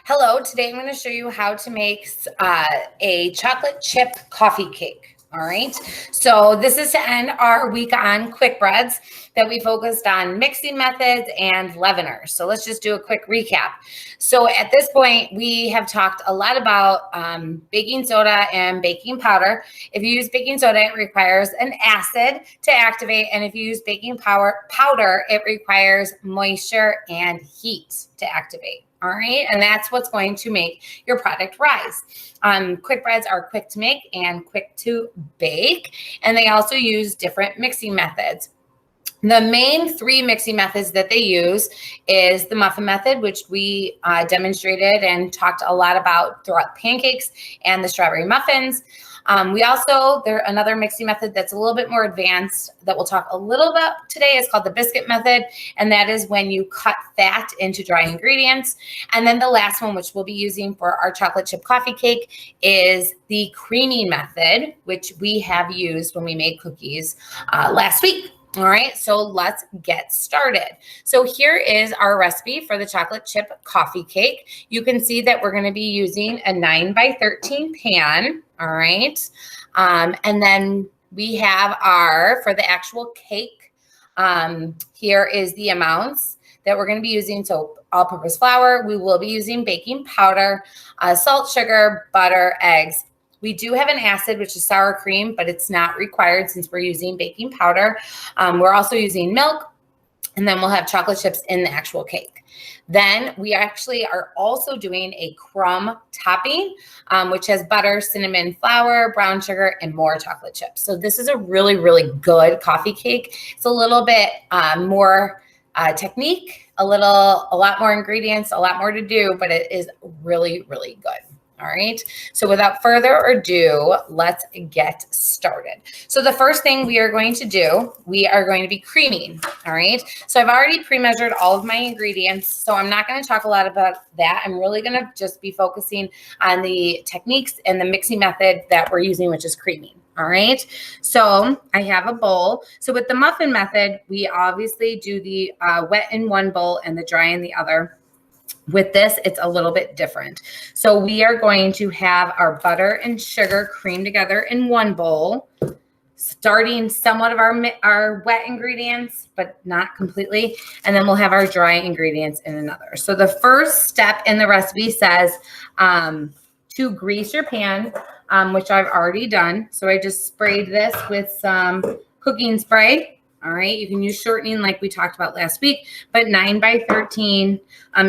Hello, today I'm going to show you how to make a chocolate chip coffee cake. All right, so this is to end our week on quick breads that we focused on mixing methods and leaveners. So let's just do a quick recap. So at this point, we have talked a lot about baking soda and baking powder. If you use baking soda, it requires an acid to activate. And if you use baking powder, it requires moisture and heat to activate. All right, and that's what's going to make your product rise. Quick breads are quick to make and quick to bake, and they also use different mixing methods. The main three mixing methods that they use is the muffin method, which we demonstrated and talked a lot about throughout pancakes and the strawberry muffins. Another mixing method that's a little bit more advanced that we'll talk a little about today is called the biscuit method. And that is when you cut fat into dry ingredients. And then the last one, which we'll be using for our chocolate chip coffee cake, is the creaming method, which we have used when we made cookies last week. All right, so let's get started. So here is our recipe for the chocolate chip coffee cake. You can see that we're going to be using a 9x13 pan. All right, and then we have for the actual cake, here is the amounts that we're going to be using. So all-purpose flour, we will be using baking powder, salt, sugar, butter, eggs. We do have an acid, which is sour cream, but it's not required since we're using baking powder. We're also using milk, and then we'll have chocolate chips in the actual cake. Then we actually are also doing a crumb topping, which has butter, cinnamon, flour, brown sugar, and more chocolate chips. So this is a really, really good coffee cake. It's a little bit more technique, a lot more ingredients, a lot more to do, but it is really, really good. All right, so without further ado, let's get started. So the first thing we are going to do, we are going to be creaming. All right, so I've already pre-measured all of my ingredients, so I'm not going to talk a lot about that. I'm really going to just be focusing on the techniques and the mixing method that we're using, which is creaming. All right, so I have a bowl. So with the muffin method, we obviously do the wet in one bowl and the dry in the other. With this, it's a little bit different. So we are going to have our butter and sugar creamed together in one bowl, starting somewhat of our wet ingredients, but not completely. And then we'll have our dry ingredients in another. So the first step in the recipe says to grease your pan, which I've already done. So I just sprayed this with some cooking spray. All right, you can use shortening like we talked about last week, but 9x13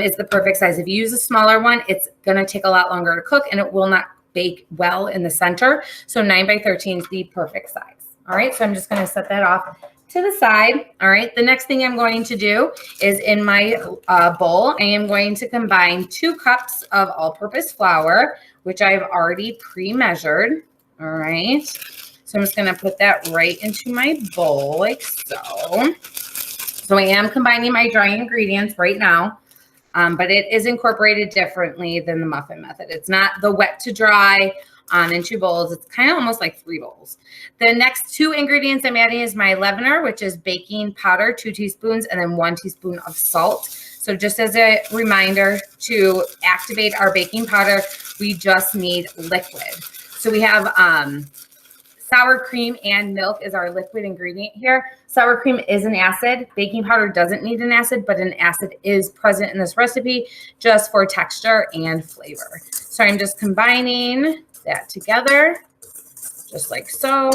is the perfect size. If you use a smaller one, it's going to take a lot longer to cook and it will not bake well in the center. So 9x13 is the perfect size. All right, so I'm just going to set that off to the side. All right, the next thing I'm going to do is in my bowl, I am going to combine 2 cups of all-purpose flour, which I've already pre-measured. All right. So I'm just going to put that right into my bowl like so. So I am combining my dry ingredients right now, but it is incorporated differently than the muffin method. It's not the wet to dry in 2 bowls. It's kind of almost like 3 bowls. The next 2 ingredients I'm adding is my leavener, which is baking powder, 2 teaspoons, and then 1 teaspoon of salt. So just as a reminder, to activate our baking powder, we just need liquid. So we have sour cream and milk is our liquid ingredient here. Sour cream is an acid. Baking powder doesn't need an acid, but an acid is present in this recipe just for texture and flavor. So I'm just combining that together, just like so.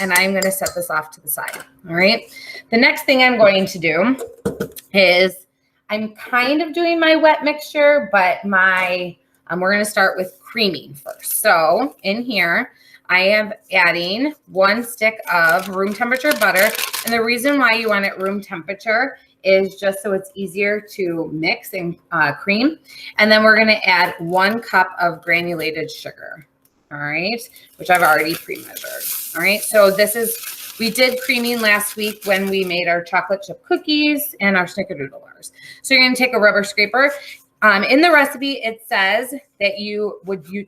And I'm going to set this off to the side. All right. The next thing I'm going to do is I'm kind of doing my wet mixture, but we're going to start with creaming first. So in here, I am adding 1 stick of room temperature butter. And the reason why you want it room temperature is just so it's easier to mix and cream. And then we're going to add 1 cup of granulated sugar. All right, which I've already pre-measured. All right, so we did creaming last week when we made our chocolate chip cookies and our snickerdoodle bars. So you're going to take a rubber scraper. In the recipe, it says that you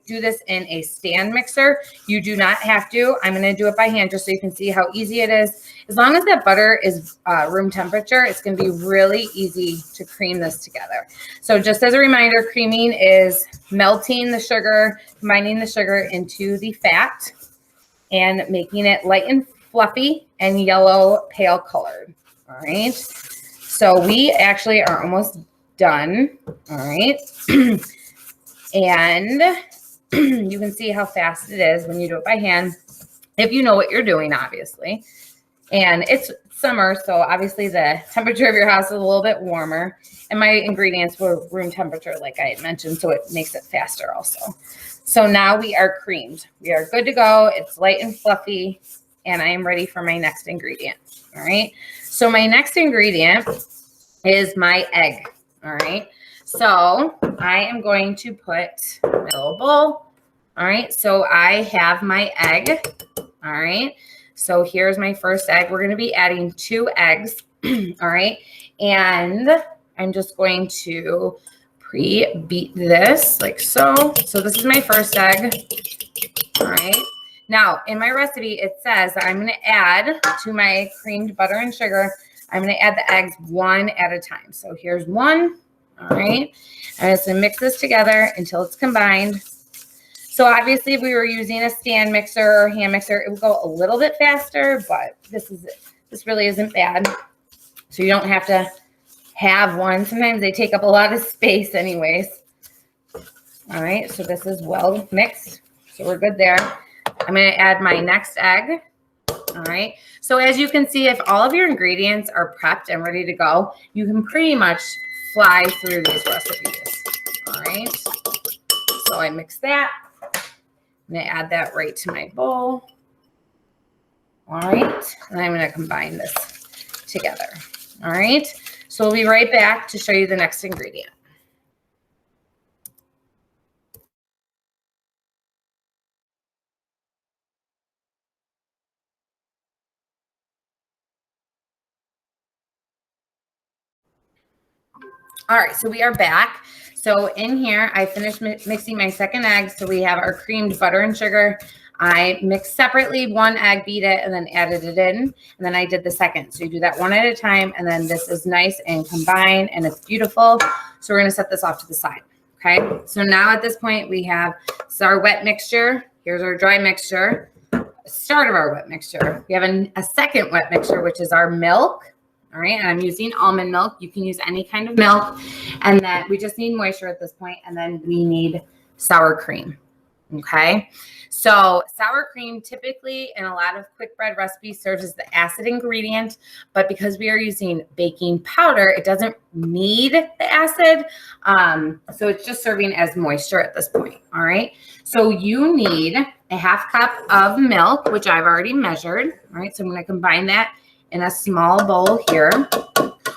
do this in a stand mixer. You do not have to. I'm going to do it by hand just so you can see how easy it is. As long as that butter is room temperature, it's going to be really easy to cream this together. So just as a reminder, creaming is melting the sugar, combining the sugar into the fat and making it light and fluffy and yellow pale colored. All right. So we actually are almost done. All right. And you can see how fast it is when you do it by hand, if you know what you're doing, obviously. And it's summer, so obviously the temperature of your house is a little bit warmer. And my ingredients were room temperature, like I had mentioned, so it makes it faster also. So now we are creamed. We are good to go. It's light and fluffy, and I am ready for my next ingredient. All right. So my next ingredient is my egg. All right. So I am going to put my little bowl. All right. So I have my egg. All right. So here's my first egg. We're going to be adding 2 eggs. All right. And I'm just going to pre-beat this like so. So this is my first egg. All right. Now in my recipe, it says that I'm going to add to my creamed butter and sugar. I'm going to add the eggs 1 at a time. So here's 1. All right. I'm just going to mix this together until it's combined. So obviously if we were using a stand mixer or hand mixer, it would go a little bit faster, but this really isn't bad. So you don't have to have one. Sometimes they take up a lot of space anyways. All right. So this is well mixed. So we're good there. I'm going to add my next egg. All right. So as you can see, if all of your ingredients are prepped and ready to go, you can pretty much fly through these recipes. All right. So I mix that. I'm going to add that right to my bowl. All right. And I'm going to combine this together. All right. So we'll be right back to show you the next ingredient. All right, so we are back. So in here, I finished mixing my second egg. So we have our creamed butter and sugar. I mixed separately 1 egg, beat it, and then added it in. And then I did the second. So you do that 1 at a time. And then this is nice and combined and it's beautiful. So we're going to set this off to the side. Okay. So now at this point, we have our wet mixture. Here's our dry mixture. Start of our wet mixture. We have a second wet mixture, which is our milk. All right, and I'm using almond milk. You can use any kind of milk. And then we just need moisture at this point. And then we need sour cream. Okay, so sour cream typically in a lot of quick bread recipes serves as the acid ingredient. But because we are using baking powder, it doesn't need the acid. So it's just serving as moisture at this point. All right, so you need a 1/2 cup of milk, which I've already measured. All right, so I'm going to combine that in a small bowl here.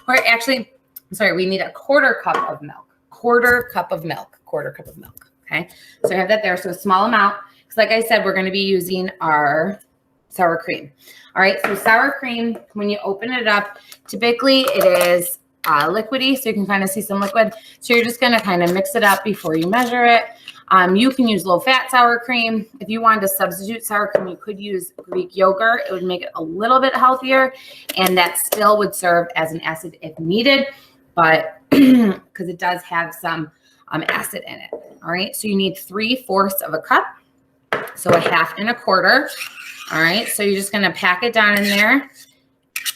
Or actually, I'm sorry, we need a 1/4 cup of milk. 1/4 cup of milk. 1/4 cup of milk. Okay. So I have that there. So a small amount. Because like I said, we're going to be using our sour cream. All right. So sour cream, when you open it up, typically it is liquidy. So you can kind of see some liquid. So you're just going to kind of mix it up before you measure it. You can use low-fat sour cream. If you wanted to substitute sour cream, you could use Greek yogurt. It would make it a little bit healthier, and that still would serve as an acid if needed, but because it does have some acid in it. All right, so you need 3/4 of a cup, so a 1/2 and a 1/4. All right, so you're just going to pack it down in there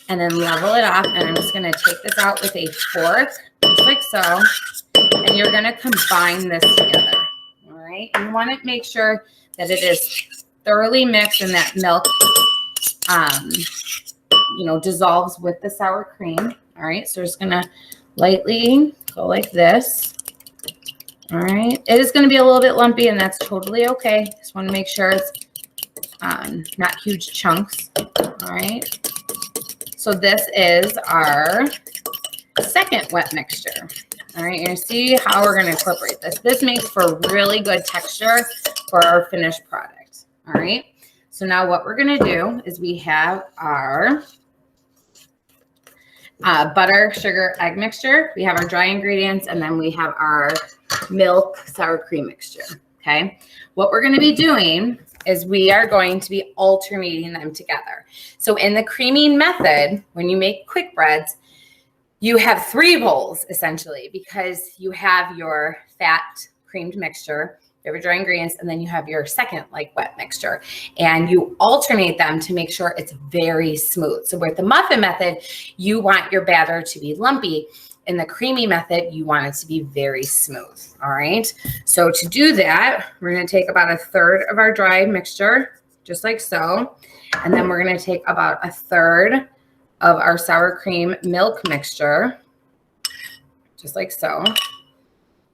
and then level it off, and I'm just going to take this out with a fork, just like so, and you're going to combine this together. Right? And you want to make sure that it is thoroughly mixed and that milk, dissolves with the sour cream. All right. So we're just going to lightly go like this. All right. It is going to be a little bit lumpy and that's totally okay. Just want to make sure it's not huge chunks. All right. So this is our second wet mixture. All right, you're going to see how we're going to incorporate this. This makes for really good texture for our finished product. All right, so now what we're going to do is we have our butter, sugar, egg mixture. We have our dry ingredients, and then we have our milk sour cream mixture, okay? What we're gonna be doing is we are going to be alternating them together. So in the creaming method, when you make quick breads, you have 3 bowls essentially, because you have your fat creamed mixture, you have your dry ingredients, and then you have your second like wet mixture, and you alternate them to make sure it's very smooth. So with the muffin method, you want your batter to be lumpy. In the creamy method, you want it to be very smooth. All right. So to do that, we're going to take about 1/3 of our dry mixture, just like so. And then we're going to take about 1/3 of our sour cream milk mixture, just like so.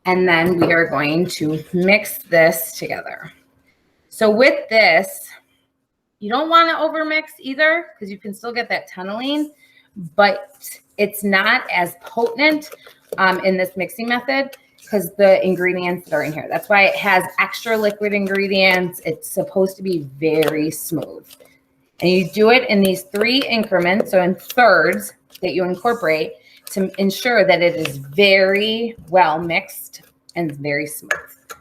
And then we are going to mix this together. So with this, you don't want to overmix either, because you can still get that tunneling, but it's not as potent in this mixing method because the ingredients that are in here. That's why it has extra liquid ingredients. It's supposed to be very smooth. And you do it in these 3 increments, so in thirds that you incorporate to ensure that it is very well mixed and very smooth.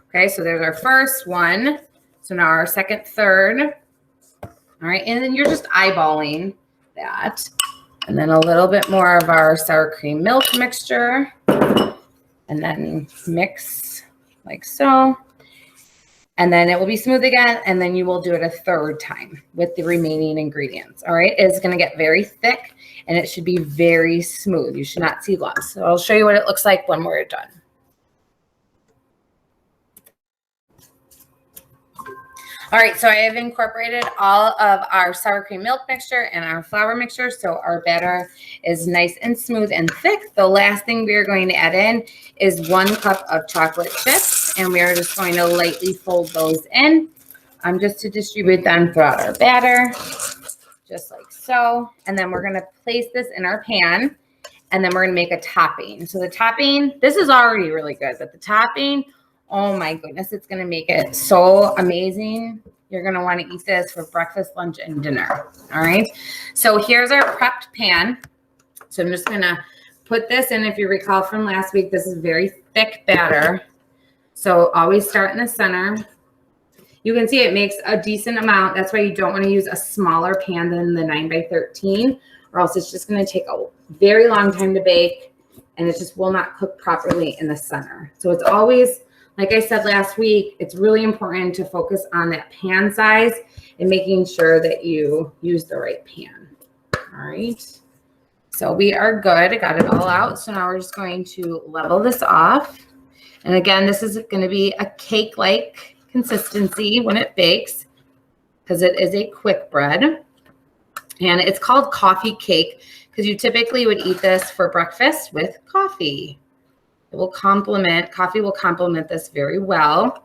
Okay, so there's our first one. So now our second third. All right, and then you're just eyeballing that. And then a little bit more of our sour cream milk mixture. And then mix like so. And then it will be smooth again. And then you will do it a 3rd time with the remaining ingredients. All right, it's going to get very thick and it should be very smooth. You should not see lumps. So I'll show you what it looks like when we're done. All right, so I have incorporated all of our sour cream milk mixture and our flour mixture, so our batter is nice and smooth and thick. The last thing we are going to add in is 1 cup of chocolate chips, and we are just going to lightly fold those in just to distribute them throughout our batter, just like so. And then we're going to place this in our pan, and then we're going to make a topping. So the topping, this is already really good, but the topping, oh my goodness, it's going to make it so amazing. You're going to want to eat this for breakfast, lunch, and dinner. All right. So here's our prepped pan. So I'm just going to put this in. If you recall from last week, this is very thick batter. So always start in the center. You can see it makes a decent amount. That's why you don't want to use a smaller pan than the 9x13, or else it's just going to take a very long time to bake and it just will not cook properly in the center. So it's always, like I said last week, it's really important to focus on that pan size and making sure that you use the right pan. All right. So we are good. I got it all out. So now we're just going to level this off. And again, this is going to be a cake-like consistency when it bakes because it is a quick bread. And it's called coffee cake because you typically would eat this for breakfast with coffee. Coffee will complement this very well.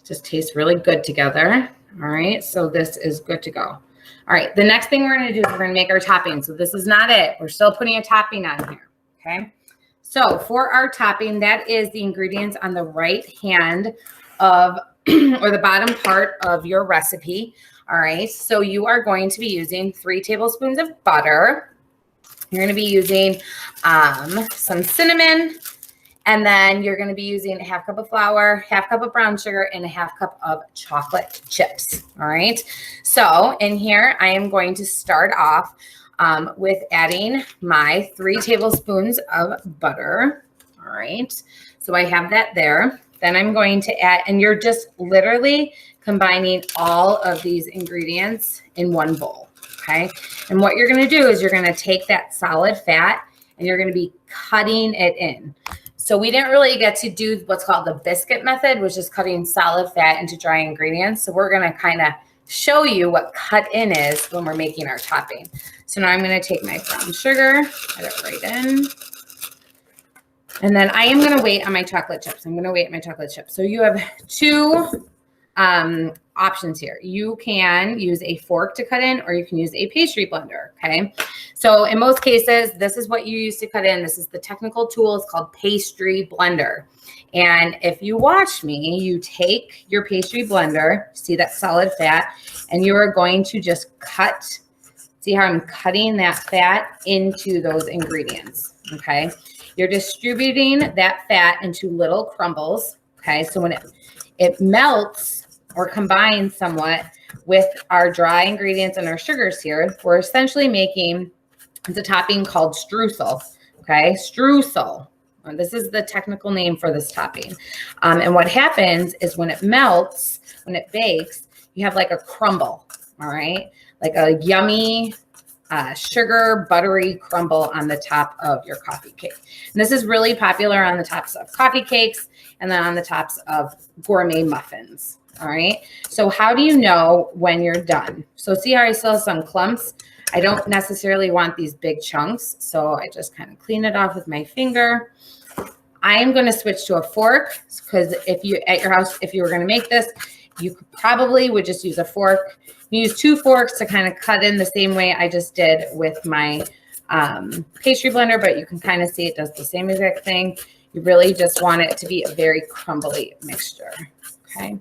Just tastes really good together. All right, so this is good to go. All right, the next thing we're going to do is we're going to make our topping. So this is not it. We're still putting a topping on here, okay? So for our topping, that is the ingredients on the right hand of, or the bottom part of your recipe. All right, so you are going to be using 3 tablespoons of butter. You're going to be using some cinnamon. And then you're going to be using 1/2 cup of flour, 1/2 cup of brown sugar, and 1/2 cup of chocolate chips. All right. So in here, I am going to start off with adding my 3 tablespoons of butter. All right. So I have that there. Then I'm going to add, and you're just literally combining all of these ingredients in one bowl. Okay. And what you're going to do is you're going to take that solid fat and you're going to be cutting it in. So we didn't really get to do what's called the biscuit method, which is cutting solid fat into dry ingredients. So we're going to kind of show you what cut in is when we're making our topping. So now I'm going to take my brown sugar, add it right in. And then I am going to wait on my chocolate chips. I'm going to wait on my chocolate chips. So you have 2 options here. You can use a fork to cut in, or you can use a pastry blender, okay? So in most cases, this is what you use to cut in. This is the technical tool. It's called pastry blender. And if you watch me, you take your pastry blender, see that solid fat, and you are going to just cut. See how I'm cutting that fat into those ingredients, okay? You're distributing that fat into little crumbles, okay? So when it melts or combines somewhat with our dry ingredients and our sugars here, we're essentially making the topping called streusel, okay? Streusel. This is the technical name for this topping. And what happens is when it melts, when it bakes, you have like a crumble, all right? Like a yummy sugar buttery crumble on the top of your coffee cake. And this is really popular on the tops of coffee cakes and then on the tops of gourmet muffins. All right. So how do you know when you're done? So see how I still have some clumps? I don't necessarily want these big chunks. So I just kind of clean it off with my finger. I am going to switch to a fork because if you at your house, if you were going to make this, you probably would just use a fork. You use 2 forks to kind of cut in the same way I just did with my pastry blender, but you can kind of see it does the same exact thing. You really just want it to be a very crumbly mixture. Okay,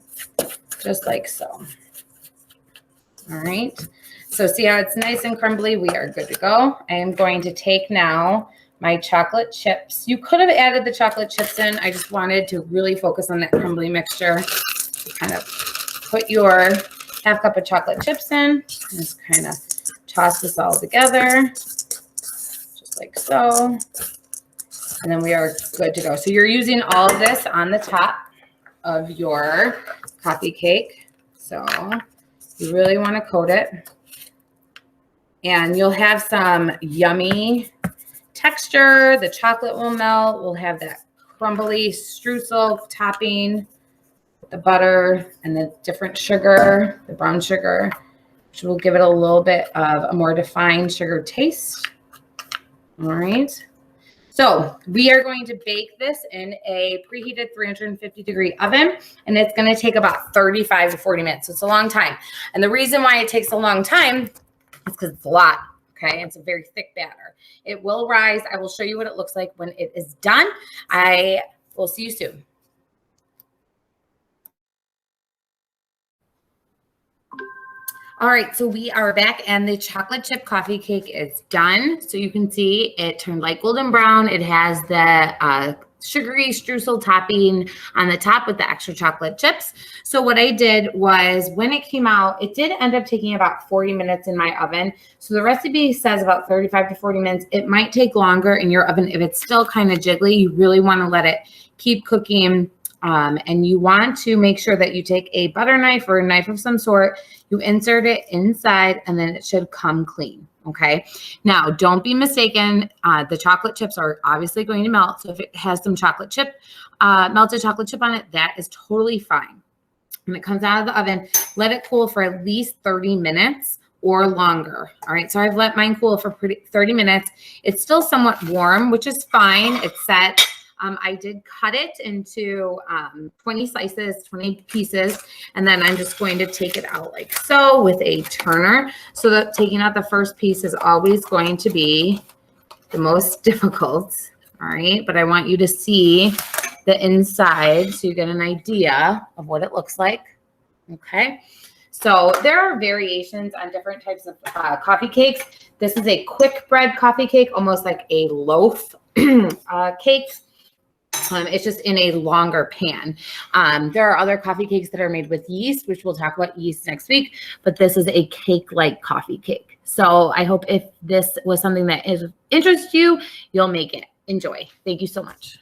just like so. All right, so see how it's nice and crumbly? We are good to go. I am going to take now my chocolate chips. You could have added the chocolate chips in. I just wanted to really focus on that crumbly mixture. Kind of put your half cup of chocolate chips in. Just kind of toss this all together, just like so. And then we are good to go. So you're using all of this on the top of your coffee cake. So you really want to coat it. And you'll have some yummy texture. The chocolate will melt. We'll have that crumbly streusel topping, the butter and the different sugar, the brown sugar, which will give it a little bit of a more defined sugar taste. All right. So we are going to bake this in a preheated 350-degree oven, and it's going to take about 35 to 40 minutes. So it's a long time. And the reason why it takes a long time is because it's a lot. Okay. It's a very thick batter. It will rise. I will show you what it looks like when it is done. I will see you soon. All right, so we are back and the chocolate chip coffee cake is done. So you can see it turned light golden brown. It has the sugary streusel topping on the top with the extra chocolate chips. So what I did was when it came out, it did end up taking about 40 minutes in my oven. So the recipe says about 35 to 40 minutes. It might take longer in your oven. If it's still kind of jiggly, you really want to let it keep cooking. And you want to make sure that you take a butter knife or a knife of some sort, you insert it inside, and then it should come clean. Okay. Now, don't be mistaken. The chocolate chips are obviously going to melt. So if it has some chocolate chip, melted chocolate chip on it, that is totally fine. When it comes out of the oven, let it cool for at least 30 minutes or longer. All right. So I've let mine cool for 30 minutes. It's still somewhat warm, which is fine. It's set. I did cut it into 20 slices, 20 pieces, and then I'm just going to take it out like so with a turner. So that taking out the first piece is always going to be the most difficult. All right, but I want you to see the inside so you get an idea of what it looks like. Okay, so there are variations on different types of coffee cakes. This is a quick bread coffee cake, almost like a loaf cake. It's just in a longer pan. There are other coffee cakes that are made with yeast, which we'll talk about yeast next week, but this is a cake-like coffee cake. So I hope if this was something that interests you, you'll make it. Enjoy. Thank you so much.